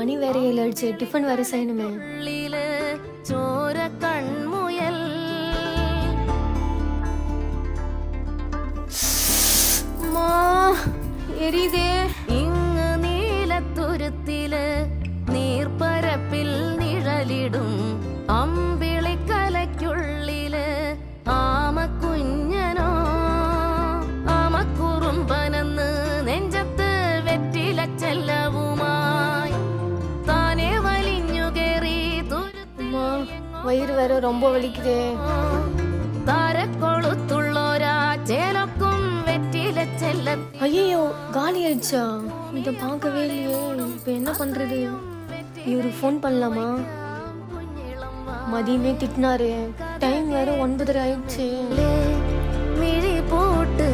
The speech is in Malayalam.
மணி வேற 7 ஆயிடுச்சு. டிஃபன் வேற செய்யணுமே. ചോര കൺമുയൽ എരിതേ. ഇങ്ങ് നീലത്തുരുത്തില് നീർപ്പരപ്പിൽ നിഴലിടും അമ്പിളിക്കലയ്ക്കുള്ളില് ആമക്കുഞ്ഞനോ ആമക്കുറുമ്പനെന്ന് നെഞ്ചത്ത് വെറ്റില ചെല്ലവുമായി താനെ വലിഞ്ഞു കേറി വயிறு வேற ரொம்ப வலிக்குதே. താരക്കൊളുത്തുള്ളോരാ ചേലക്കും വെറ്റില ചെല്ല. ஐயோ காலி ஆயிடுச்சா? இதை பார்க்கவே இல்லையே. இப்போ என்ன பண்றது? இவருக்கு ஃபோன் பண்ணலாமா? மதியமே திட்டினாரு. டைம் வேற 9:30 ஆயிடுச்சு. മിഴി പോട്ട്